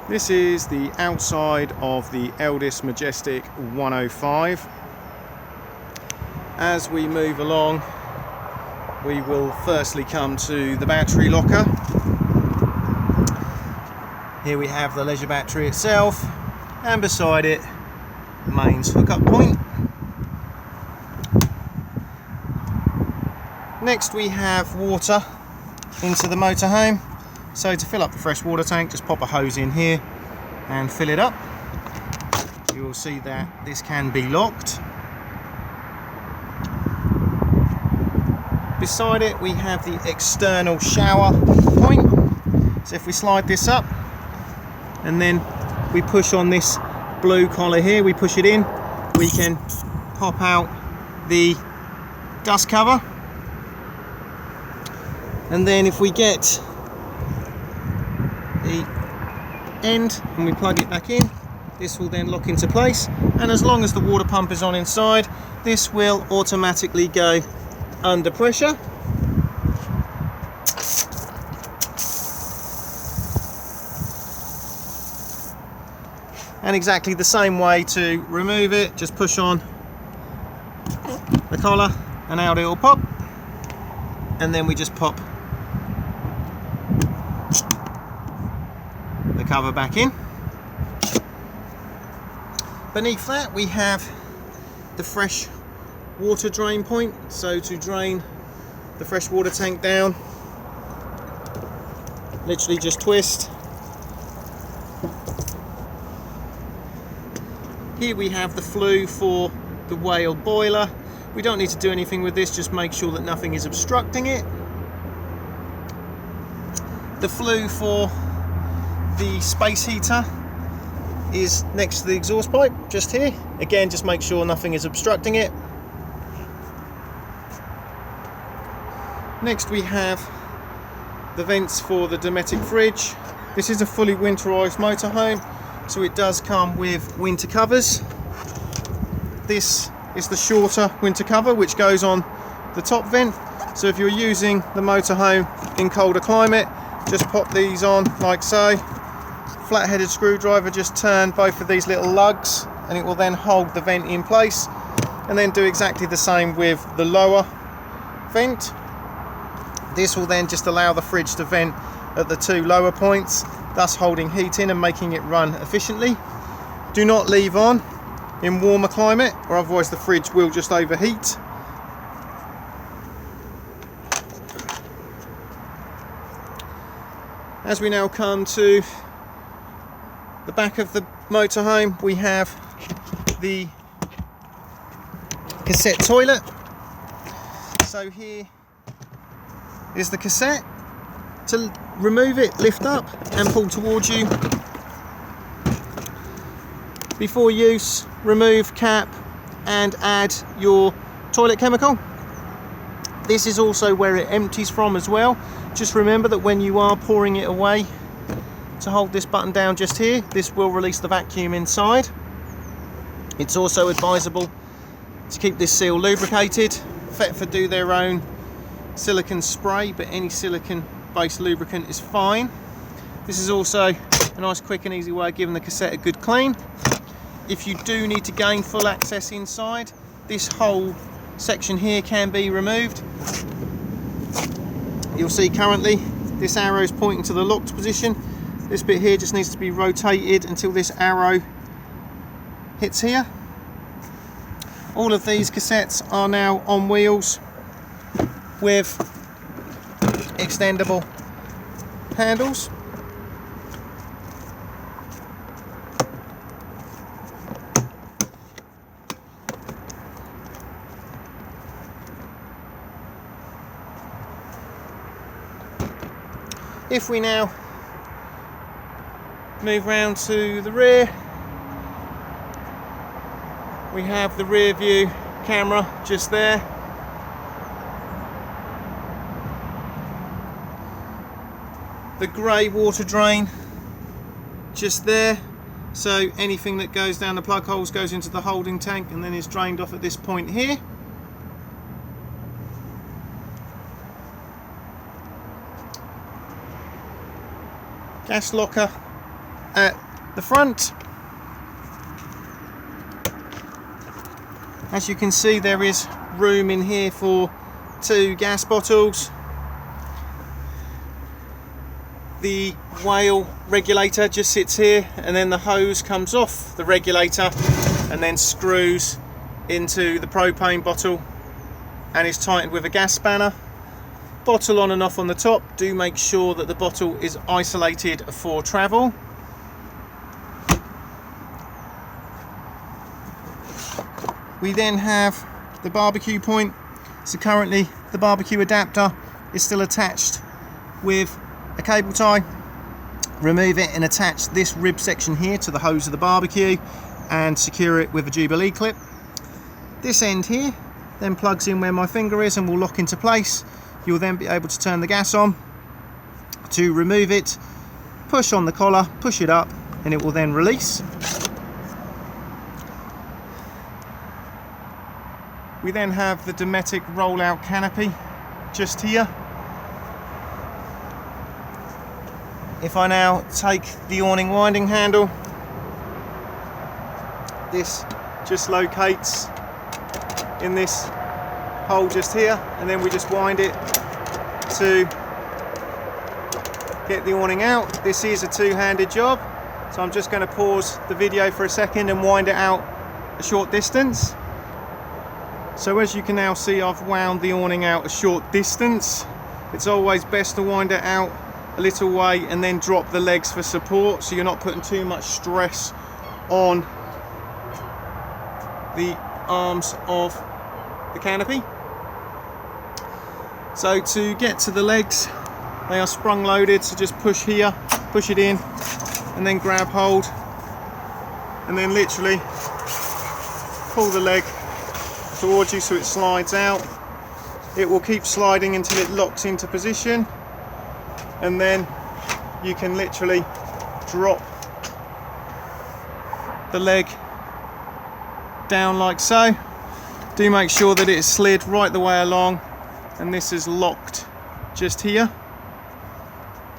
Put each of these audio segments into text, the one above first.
This is the outside of the Elddis Majestic 105. As we move along, we will firstly come to the battery locker. Here we have the leisure battery itself, and beside it, mains hookup point. Next we have water into the motorhome. So to fill up the fresh water tank, just pop a hose in here and fill it up. You will see that this can be locked. Beside it we have the external shower point. So if we slide this up and then we push on this blue collar here, we push it in, we can pop out the dust cover. And then if we get the end and we plug it back in, this will then lock into place, and as long as the water pump is on inside, this will automatically go under pressure. And exactly the same way to remove it, just push on the collar and out it will pop, and then we just pop the cover back in. Beneath that we have the fresh water drain point, so to drain the fresh water tank down, literally just twist. Here we have the flue for the whale boiler. We don't need to do anything with this, just make sure that nothing is obstructing it. The flue for the space heater is next to the exhaust pipe, just here. Again, just make sure nothing is obstructing it. Next we have the vents for the domestic fridge. This is a fully winterized motorhome, so it does come with winter covers. This is the shorter winter cover which goes on the top vent, so if you're using the motorhome in colder climate, just pop these on like so. Flat-headed screwdriver, just turn both of these little lugs and it will then hold the vent in place, and then do exactly the same with the lower vent. This will then just allow the fridge to vent at the two lower points, thus holding heat in and making it run efficiently. Do not leave on in warmer climate, or otherwise the fridge will just overheat. As we now come to the back of the motorhome, we have the cassette toilet. So here is the cassette. To remove it, lift up and pull towards you. Before use, remove cap and add your toilet chemical. This is also where it empties from as well. Just remember that when you are pouring it away, to hold this button down just here, this will release the vacuum inside. It's also advisable to keep this seal lubricated. Thetford do their own silicone spray, but any silicone based lubricant is fine. This is also a nice quick and easy way of giving the cassette a good clean. If you do need to gain full access inside, this whole section here can be removed. You'll see currently this arrow is pointing to the locked position. This bit here just needs to be rotated until this arrow hits here. All of these cassettes are now on wheels with extendable handles. If we now move round to the rear, we have the rear view camera just there. The grey water drain just there, so anything that goes down the plug holes goes into the holding tank and then is drained off at this point here. gas locker at the front. As you can see, there is room in here for 2 gas bottles. The whale regulator just sits here, and then the hose comes off the regulator and then screws into the propane bottle and is tightened with a gas spanner. Bottle on and off on the top. Do make sure that the bottle is isolated for travel. We then have the BBQ point. So currently the barbecue adapter is still attached with a cable tie. Remove it and attach this rib section here to the hose of the barbecue and secure it with a Jubilee clip. This end here then plugs in where my finger is and will lock into place. You'll then be able to turn the gas on. To remove it, push on the collar, push it up, and it will then release. We then have the Dometic rollout canopy just here. If I now take the awning winding handle, this just locates in this hole just here, and then we just wind it to get the awning out. This is a two-handed job, so I'm just going to pause the video for a second and wind it out a short distance. So as you can now see, I've wound the awning out a short distance. It's always best to wind it out a little way and then drop the legs for support, so you're not putting too much stress on the arms of the canopy. So to get to the legs, they are sprung loaded, so just push here, push it in, and then grab hold, and then literally pull the leg towards you so it slides out. It will keep sliding until it locks into position, and then you can literally drop the leg down like so. Do make sure that it is slid right the way along, and this is locked just here.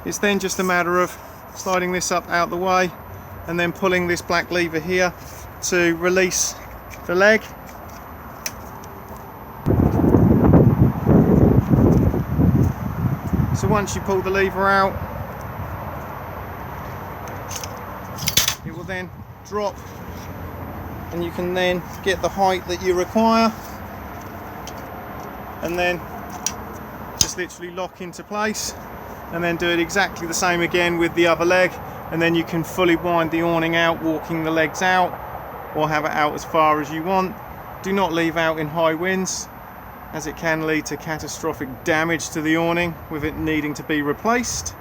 It's then just a matter of sliding this up out the way and then pulling this black lever here to release the leg. So once you pull the lever out, it will then drop, and you can then get the height that you require, and then just literally lock into place, and then do it exactly the same again with the other leg, and then you can fully wind the awning out, walking the legs out, or have it out as far as you want. Do not leave out in high winds, as it can lead to catastrophic damage to the awning with it needing to be replaced.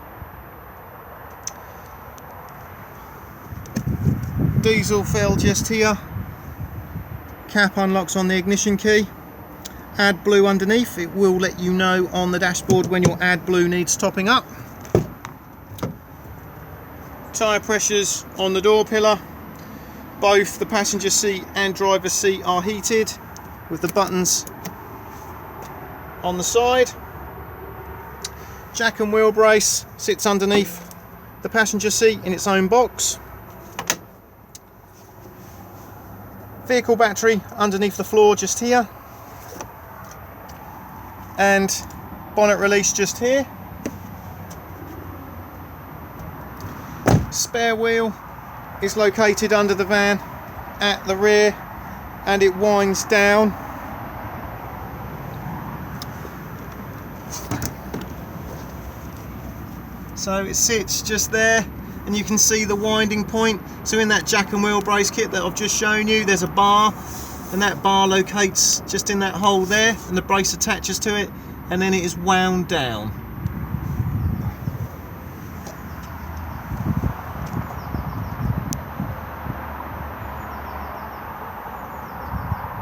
Diesel fill just here. Cap unlocks on the ignition key. AdBlue underneath. It will let you know on the dashboard when your AdBlue needs topping up. Tyre pressures on the door pillar. Both the passenger seat and driver's seat are heated with the buttons on the side. Jack and wheel brace sits underneath the passenger seat in its own box. Vehicle battery underneath the floor just here, and bonnet release just here. Spare wheel is located under the van at the rear, and it winds down. So it sits just there, and you can see the winding point. So in that jack and wheel brace kit that I've just shown you, there's a bar, and that bar locates just in that hole there, and the brace attaches to it, and then it is wound down.